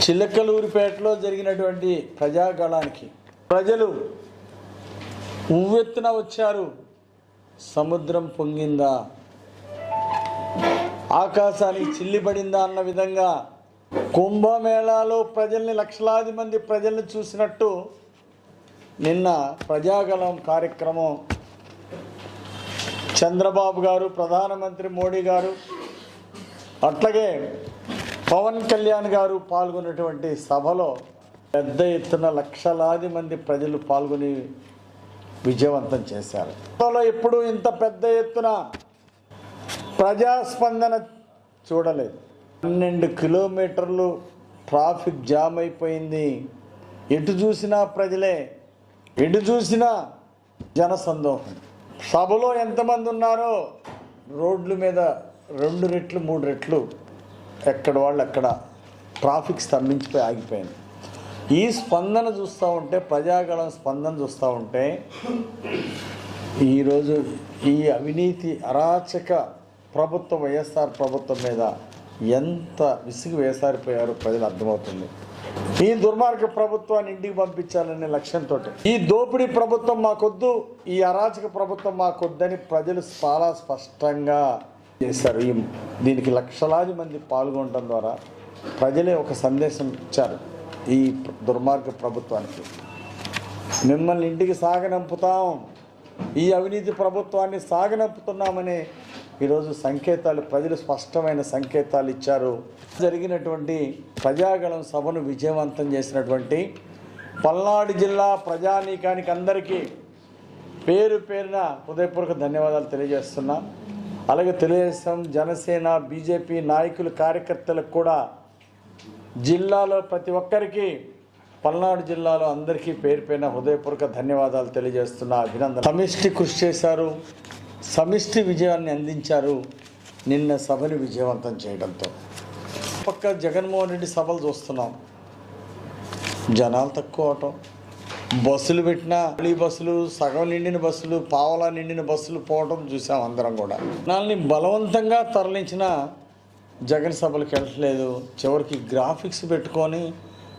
చిలకలూరిపేటలో జరిగినటువంటి ప్రజాగళానికి ప్రజలు ఉవ్వెత్తున వచ్చారు. సముద్రం పొంగిందా, ఆకాశానికి చిల్లిపడిందా అన్న విధంగా కుంభమేళాలో ప్రజల్ని, లక్షలాది మంది ప్రజల్ని చూసినట్టు నిన్న ప్రజాగళం కార్యక్రమం చంద్రబాబు గారు, ప్రధానమంత్రి మోడీ గారు, అట్లాగే పవన్ కళ్యాణ్ గారు పాల్గొన్నటువంటి సభలో పెద్ద ఎత్తున లక్షలాది మంది ప్రజలు పాల్గొని విజయవంతం చేశారు. ఎప్పుడు ఇంత పెద్ద ఎత్తున ప్రజాస్పందన చూడలేదు. 12 కిలోమీటర్లు ట్రాఫిక్ జామ్ అయిపోయింది. ఎటు చూసినా ప్రజలే, ఎటు చూసినా జనసందోహం. సభలో ఎంతమంది ఉన్నారో రోడ్ల మీద 2 రెట్లు 3 రెట్లు ఎక్కడ వాళ్ళు అక్కడ ట్రాఫిక్ స్తంభించిపోయి ఆగిపోయింది. ఈ స్పందన చూస్తూ ఉంటే, ప్రజాగళం స్పందన చూస్తూ ఉంటే, ఈరోజు ఈ అవినీతి అరాచక ప్రభుత్వం, వైఎస్ఆర్ ప్రభుత్వం మీద ఎంత విసిగి వేసారిపోయారో ప్రజలు అర్థమవుతుంది. ఈ దుర్మార్గ ప్రభుత్వాన్ని ఇంటికి పంపించాలనే లక్ష్యంతో ఈ దోపిడీ ప్రభుత్వం మాకొద్దు, ఈ అరాచక ప్రభుత్వం మాకొద్దని ప్రజలు చాలా స్పష్టంగా చేశారు. దీనికి లక్షలాది మంది పాల్గొనడం ద్వారా ప్రజలే ఒక సందేశం ఇచ్చారు ఈ దుర్మార్గ ప్రభుత్వానికి. మిమ్మల్ని ఇంటికి సాగనంపుతాం, ఈ అవినీతి ప్రభుత్వాన్ని సాగనంపుతున్నామని ఈరోజు సంకేతాలు, ప్రజలు స్పష్టమైన సంకేతాలు ఇచ్చారు. జరిగినటువంటి ప్రజాగళం సభను విజయవంతం చేసినటువంటి పల్నాడు జిల్లా ప్రజానీకానికి అందరికీ పేరు పేరున హృదయపూర్వక ధన్యవాదాలు తెలియజేస్తున్నా. అలాగే తెలుగుదేశం, జనసేన, బీజేపీ నాయకులు, కార్యకర్తలకు కూడా జిల్లాలో ప్రతి ఒక్కరికి, పల్నాడు జిల్లాలో అందరికీ పేరు పేరున హృదయపూర్వక ధన్యవాదాలు తెలియజేస్తున్నా. అభినందన. సమిష్టి కృషి చేశారు, సమిష్టి విజయాన్ని అందించారు నిన్న సభని విజయవంతం చేయడంతో. పక్క జగన్మోహన్ రెడ్డి సభలు చూస్తున్నాం, జనాలు తక్కువ అవటం, బస్సులు పెట్టినా ఖాళీ బస్సులు, సగం నిండిన బస్సులు, పావలా నిండిన బస్సులు పోవడం చూసాం అందరం కూడా. జనాల్ని బలవంతంగా తరలించిన జగన్ సభలకు వెళ్ళట్లేదు. చివరికి గ్రాఫిక్స్ పెట్టుకొని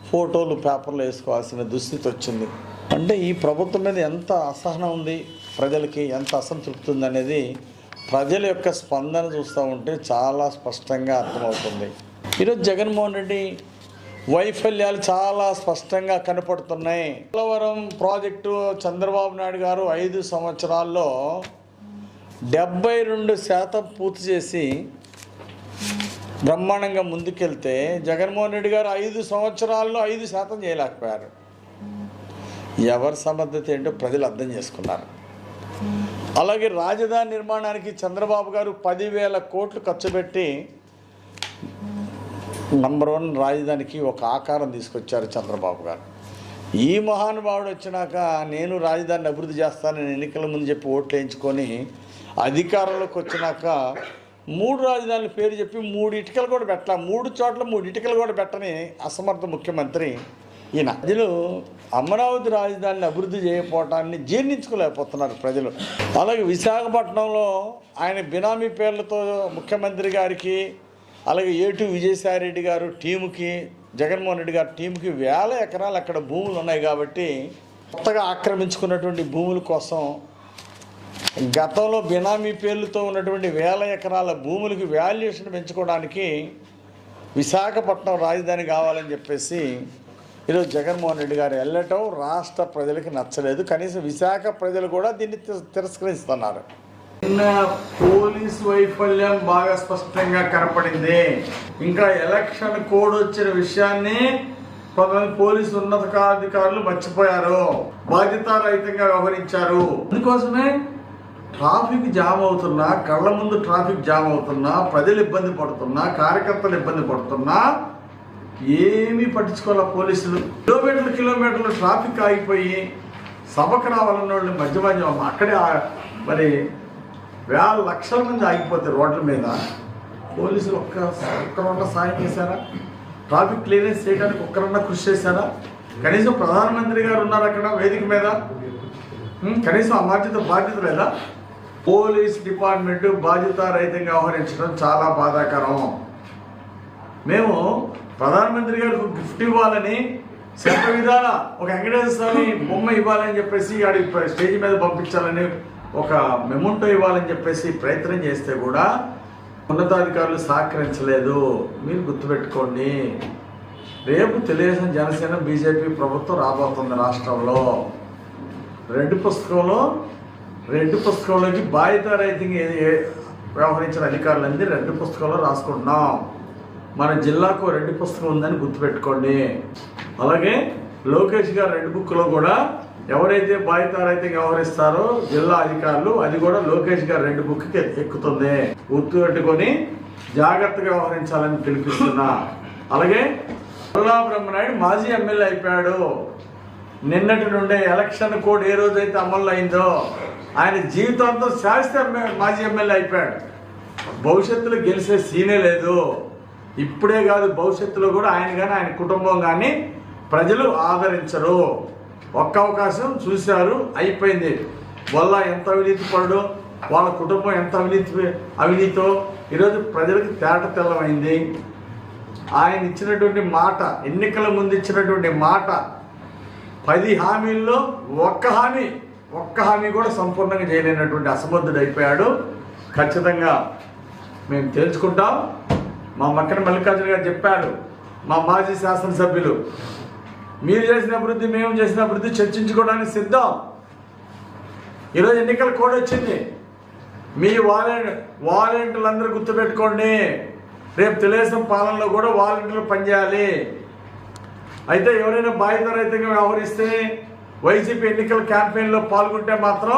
ఫోటోలు పేపర్లు వేసుకోవాల్సిన దుస్థితి వచ్చింది. అంటే ఈ ప్రభుత్వం మీద ఎంత అసహనం ఉంది, ప్రజలకి ఎంత అసంతృప్తి ఉందనేది ప్రజల యొక్క స్పందన చూస్తూ ఉంటే చాలా స్పష్టంగా అర్థమవుతుంది. ఈరోజు జగన్మోహన్ రెడ్డి వైఫల్యాలు చాలా స్పష్టంగా కనపడుతున్నాయి. పోలవరం ప్రాజెక్టు చంద్రబాబు నాయుడు గారు 5 సంవత్సరాల్లో 72% పూర్తి చేసి బ్రహ్మాండంగా ముందుకెళ్తే, జగన్మోహన్ రెడ్డి గారు 5 సంవత్సరాల్లో 5% చేయలేకపోయారు. ఎవరి సమర్థత ఏంటో ప్రజలు అర్థం చేసుకున్నారు. అలాగే రాజధాని నిర్మాణానికి చంద్రబాబు గారు 10,000 కోట్లు ఖర్చు పెట్టి నంబర్ 1 రాజధానికి ఒక ఆకారం తీసుకొచ్చారు చంద్రబాబు గారు. ఈ మహానుభావుడు వచ్చినాక నేను రాజధానిని అభివృద్ధి చేస్తానని ఎన్నికల ముందు చెప్పి ఓట్లు వేయించుకొని అధికారంలోకి వచ్చినాక 3 రాజధానుల పేరు చెప్పి 3 ఇటుకలు కూడా పెట్టాల, 3 చోట్ల 3 ఇటుకలు కూడా పెట్టని అసమర్థ ముఖ్యమంత్రి ఈయన. ప్రజలు అమరావతి రాజధానిని అభివృద్ధి చేయకపోవటాన్ని జీర్ణించుకోలేకపోతున్నారు ప్రజలు. అలాగే విశాఖపట్నంలో ఆయన బినామీ పేర్లతో ముఖ్యమంత్రి గారికి, అలాగే ఏటు విజయసాయిరెడ్డి గారు టీముకి, జగన్మోహన్ రెడ్డి గారి టీంకి 1000 ఎకరాలు అక్కడ భూములు ఉన్నాయి. కాబట్టి కొత్తగా ఆక్రమించుకున్నటువంటి భూముల కోసం గతంలో బినామీ పేర్లతో ఉన్నటువంటి 1000 ఎకరాల భూములకి వాల్యుయేషన్ పెంచుకోవడానికి విశాఖపట్నం రాజధాని కావాలని చెప్పేసి ఈరోజు జగన్మోహన్ రెడ్డి గారు వెళ్ళటం రాష్ట్ర ప్రజలకి నచ్చలేదు. కనీసం విశాఖ ప్రజలు కూడా దీన్ని తిరస్కరిస్తున్నారు. నిన్న పోలీసు వైఫల్యం బాగా స్పష్టంగా కనపడింది. ఇంకా ఎలక్షన్ కోడ్ వచ్చిన విషయాన్ని కొంతమంది పోలీసు ఉన్నతాధికారులు మర్చిపోయారు, బాధ్యతారహితంగా వ్యవహరించారు. అందుకోసమే ట్రాఫిక్ జామ్ అవుతున్నా, కళ్ళ ముందు ట్రాఫిక్ జామ్ అవుతున్నా, ప్రజలు ఇబ్బంది పడుతున్నా, కార్యకర్తలు ఇబ్బంది పడుతున్నా ఏమీ పట్టించుకోవాలి పోలీసులు. కిలోమీటర్లు ట్రాఫిక్ ఆగిపోయి సభకు రావాలన్న వాళ్ళు మధ్య అక్కడే మరి 1,000 లక్షల మంది ఆగిపోతారు రోడ్ల మీద. పోలీసులు ఒక్కరన్నా సాయం చేశారా? ట్రాఫిక్ క్లియరెన్స్ చేయడానికి ఒక్కరన్నా కృషి చేశారా? కనీసం ప్రధానమంత్రి గారు ఉన్నారు అక్కడ వేదిక మీద, కనీసం ఆ బాధ్యత లేదా? పోలీస్ డిపార్ట్మెంట్ బాధ్యతారహితంగా వ్యవహరించడం చాలా బాధాకరం. మేము ప్రధానమంత్రి గారికి గిఫ్ట్ ఇవ్వాలని శత విధాల ఒక వెంకటేశ్వర స్వామి బొమ్మ ఇవ్వాలని చెప్పేసి ఆడి స్టేజ్ మీద పంపించాలని ఒక మెమోంటో ఇవ్వాలని చెప్పేసి ప్రయత్నం చేస్తే కూడా ఉన్నతాధికారులు సహకరించలేదు. మీరు గుర్తుపెట్టుకోండి, రేపు తెలుగుదేశం జనసేన బీజేపీ ప్రభుత్వం రాబోతుంది రాష్ట్రంలో. రెడ్ పుస్తకంలోకి బాధ్యతారహితంగా వ్యవహరించిన అధికారులన్నీ రెడ్ పుస్తకంలో రాసుకుంటున్నాం. మన జిల్లాకు రెడ్ పుస్తకం ఉందని గుర్తుపెట్టుకోండి. అలాగే లోకేష్ గారు రెడ్ బుక్లో కూడా ఎవరైతే బాధ్యతారహితంగా వ్యవహరిస్తారో జిల్లా అధికారులు, అది కూడా లోకేష్ గారు రెడ్ బుక్కి ఎక్కుతుంది. గుర్తుపెట్టుకొని జాగ్రత్తగా వ్యవహరించాలని పిలిపిస్తున్నా. అలాగే బ్రహ్మనాయుడు మాజీ ఎమ్మెల్యే అయిపోయాడు. నిన్నటి నుండే ఎలక్షన్ కోడ్ ఏ రోజైతే అమల్లో అయిందో ఆయన జీవితాంతం శాశ్వత మాజీ ఎమ్మెల్యే అయిపోయాడు. భవిష్యత్తులో గెలిచే సీనే లేదు. ఇప్పుడే కాదు, భవిష్యత్తులో కూడా ఆయన కానీ ఆయన కుటుంబం కానీ ప్రజలు ఆదరించరు. ఒక్క అవకాశం చూశారు, అయిపోయింది. వల్ల ఎంత అవినీతి పడో, వాళ్ళ కుటుంబం ఎంత అవినీతో ఈరోజు ప్రజలకు తేట తెల్లమైంది. ఆయన ఇచ్చినటువంటి మాట, ఎన్నికల ముందు ఇచ్చినటువంటి మాట 10 హామీల్లో ఒక్క హామీ కూడా సంపూర్ణంగా చేయలేనటువంటి అసమర్థుడు అయిపోయాడు. ఖచ్చితంగా మేము తెలుసుకుంటాం. మా మక్కన మల్లికార్జున గారు చెప్పారు, మా మాజీ శాసనసభ్యులు, మీరు చేసిన అభివృద్ధి మేము చేసిన అభివృద్ధి చర్చించుకోవడానికి సిద్ధం. ఈరోజు ఎన్నికల కోడ్ వచ్చింది. మీ వాలంటీర్లు అందరూ గుర్తుపెట్టుకోండి, రేపు తెలుగుదేశం పాలనలో కూడా వాలంటీర్లు పనిచేయాలి. అయితే ఎవరైనా బాధ్యతారహితంగా వ్యవహరిస్తే, వైసీపీ ఎన్నికల క్యాంపెయిన్లో పాల్గొంటే మాత్రం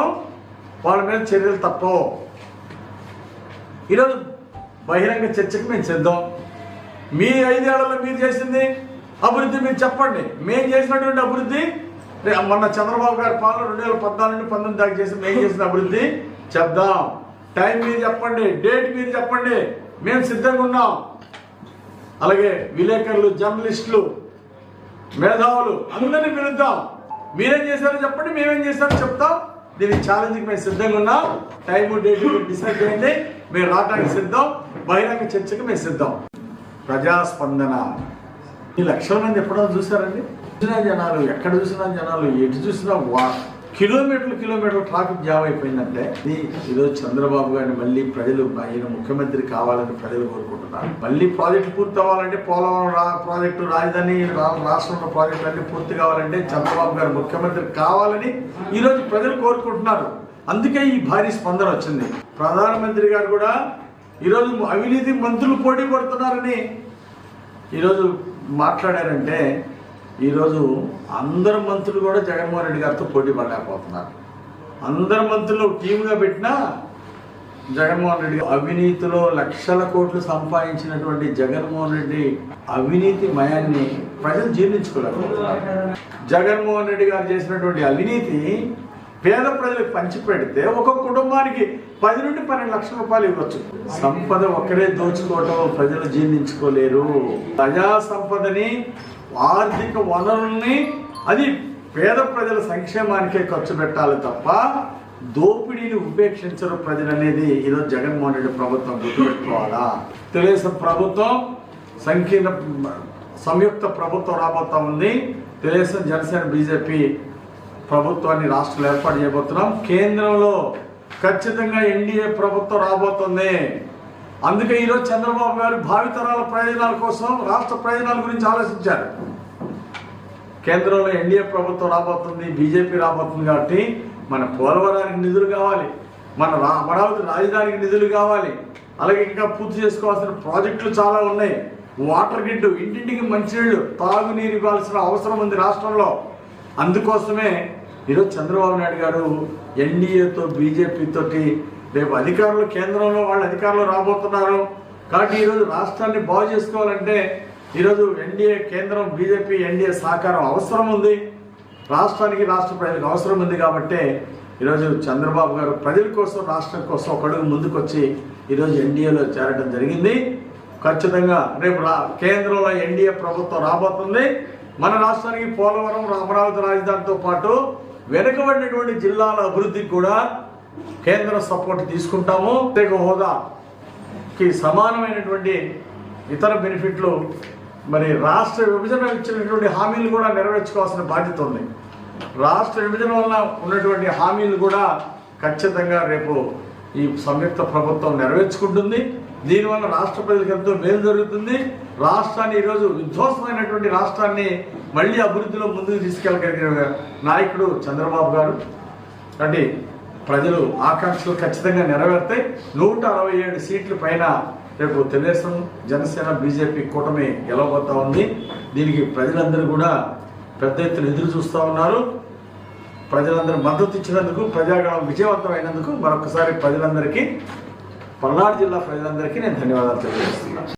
వాళ్ళ మీద చర్యలు తప్పవు. ఈరోజు బహిరంగ చర్చకు మేము సిద్ధం. మీ 5 ఏళ్లలో మీరు చేసింది అభివృద్ధి మీరు చెప్పండి. మేము చేసినటువంటి అభివృద్ధి, మొన్న చంద్రబాబు గారి పాలన 2014 నుండి 19 దాకా చేసి మేము చేసిన అభివృద్ధి చెప్దాం. టైం మీరు చెప్పండి, డేట్ మీరు చెప్పండి, మేము సిద్ధంగా ఉన్నాం. అలాగే విలేకరులు, జర్నలిస్టులు, మేధావులు అందరినీ పిలుద్దాం. మీరేం చేశారో చెప్పండి, మేమేం చేశారో చెప్తాం. దీనికి ఛాలెంజ్కి మేము సిద్ధంగా ఉన్నాం. టైము డేట్ డిసైడ్ చేయండి, మేము రావడానికి సిద్ధం. బహిరంగ చర్చకి మేము సిద్ధం. ప్రజాస్పందన ఈ లక్షల మంది ఎప్పుడో చూసారండి. చూసినా జనాలు, ఎక్కడ చూసినా జనాలు, ఎటు చూసినా కిలోమీటర్లు ట్రాఫిక్ జామ్ అయిపోయిందంటే ఈరోజు చంద్రబాబు గారిని మళ్ళీ ప్రజలు, ఆయన ముఖ్యమంత్రి కావాలని ప్రజలు కోరుకుంటున్నారు. మళ్ళీ ప్రాజెక్టు పూర్తి అవ్వాలంటే, పోలవరం ప్రాజెక్టు, రాజధాని రాష్ట్రంలో ప్రాజెక్టులు అన్నీ పూర్తి కావాలంటే చంద్రబాబు గారు ముఖ్యమంత్రి కావాలని ఈరోజు ప్రజలు కోరుకుంటున్నారు. అందుకే ఈ భారీ స్పందన వచ్చింది. ప్రధానమంత్రి గారు కూడా ఈరోజు అవినీతి మంత్రులు పోటీ పడుతున్నారని ఈరోజు మాట్లాడారంటే, ఈరోజు అందరు మంత్రులు కూడా జగన్మోహన్ రెడ్డి గారితో పోటీ పడలేకపోతున్నారు. అందరు మంత్రులు టీముగా పెట్టినా జగన్మోహన్ రెడ్డి అవినీతిలో లక్షల కోట్లు సంపాదించినటువంటి జగన్మోహన్ రెడ్డి అవినీతి మయాన్ని ప్రజలు జీర్ణించుకోలేకపోతున్నారు. జగన్మోహన్ రెడ్డి గారు చేసినటువంటి అవినీతి పేద ప్రజలకు పంచిపెడితే ఒక్కొక్క కుటుంబానికి 10 నుండి 12 లక్షల రూపాయలు ఇవ్వచ్చు. సంపద ఒక్కరే దోచుకోవటం ప్రజలు జీర్ణించుకోలేరు. ప్రజా సంపదని, ఆర్థిక వనరుల్ని అది పేద ప్రజల సంక్షేమానికే ఖర్చు పెట్టాలి తప్ప దోపిడీని ఉపేక్షించరు ప్రజలు అనేది ఈరోజు జగన్మోహన్ రెడ్డి ప్రభుత్వం గుర్తుపెట్టుకోవాలా. తెలుగుదేశం ప్రభుత్వం సంయుక్త ప్రభుత్వం రాబోతా ఉంది. తెలుగుదేశం జనసేన బీజేపీ ప్రభుత్వాన్ని రాష్ట్రంలో ఏర్పాటు చేయబోతున్నాం. కేంద్రంలో ఖచ్చితంగా ఎన్డీఏ ప్రభుత్వం రాబోతుంది. అందుకే ఈరోజు చంద్రబాబు గారు భావితరాల ప్రయోజనాల కోసం, రాష్ట్ర ప్రయోజనాల గురించి ఆలోచించారు. కేంద్రంలో ఎన్డీఏ ప్రభుత్వం రాబోతుంది, బీజేపీ రాబోతుంది. కాబట్టి మన పోలవరానికి నిధులు కావాలి, మన అమరావతి రాజధానికి నిధులు కావాలి. అలాగే ఇంకా పూర్తి చేసుకోవాల్సిన ప్రాజెక్టులు చాలా ఉన్నాయి. వాటర్ గ్రిడ్, ఇంటింటికి మంచినీళ్ళు, తాగునీరు ఇవ్వాల్సిన అవసరం ఉంది రాష్ట్రంలో. అందుకోసమే ఈరోజు చంద్రబాబు నాయుడు గారు ఎన్డీఏతో, బీజేపీతోటి రేపు అధికారులు, కేంద్రంలో వాళ్ళ అధికారులు రాబోతున్నారు. కాబట్టి ఈరోజు రాష్ట్రాన్ని బాగు చేసుకోవాలంటే ఈరోజు ఎన్డీఏ, కేంద్రం, బీజేపీ, ఎన్డీఏ సహకారం అవసరం ఉంది. రాష్ట్రానికి, రాష్ట్ర ప్రజలకు అవసరం ఉంది. కాబట్టి ఈరోజు చంద్రబాబు గారు ప్రజల కోసం, రాష్ట్రం కోసం ఒక అడుగు ముందుకు వచ్చి ఈరోజు ఎన్డీఏలో చేరడం జరిగింది. ఖచ్చితంగా రేపు కేంద్రంలో ఎన్డీఏ ప్రభుత్వం రాబోతుంది. మన రాష్ట్రానికి పోలవరం, అమరావతి రాజధానితో పాటు వెనుకబడినటువంటి జిల్లాల అభివృద్ధికి కూడా కేంద్ర సపోర్ట్ తీసుకుంటాము. ప్రత్యేక హోదాకి సమానమైనటువంటి ఇతర బెనిఫిట్లు మరి రాష్ట్ర విభజన ఇచ్చినటువంటి హామీలు కూడా నెరవేర్చుకోవాల్సిన బాధ్యత ఉంది. రాష్ట్ర విభజన వలన ఉన్నటువంటి హామీలు కూడా ఖచ్చితంగా రేపు ఈ సంయుక్త ప్రభుత్వం నెరవేర్చుకుంటుంది. దీనివల్ల రాష్ట్ర ప్రజలకు ఎంతో మేలు జరుగుతుంది. రాష్ట్రాన్ని ఈరోజు విధ్వంసమైనటువంటి రాష్ట్రాన్ని మళ్ళీ అభివృద్ధిలో ముందుకు తీసుకెళ్ళగలిగిన నాయకుడు చంద్రబాబు గారు. అంటే ప్రజలు ఆకాంక్షలు ఖచ్చితంగా నెరవేరుతాయి. 167 సీట్ల పైన రేపు తెలుగుదేశం, జనసేన, బీజేపీ కూటమి గెలవబోతా ఉంది. దీనికి ప్రజలందరూ కూడా పెద్ద ఎత్తున ఎదురు చూస్తూ ఉన్నారు. ప్రజలందరూ మద్దతు ఇచ్చినందుకు, ప్రజాగణం విజయవంతమైనందుకు మరొకసారి ప్రజలందరికీ, పల్నాడు జిల్లా ప్రజలందరికీ నేను ధన్యవాదాలు తెలియజేస్తున్నాను.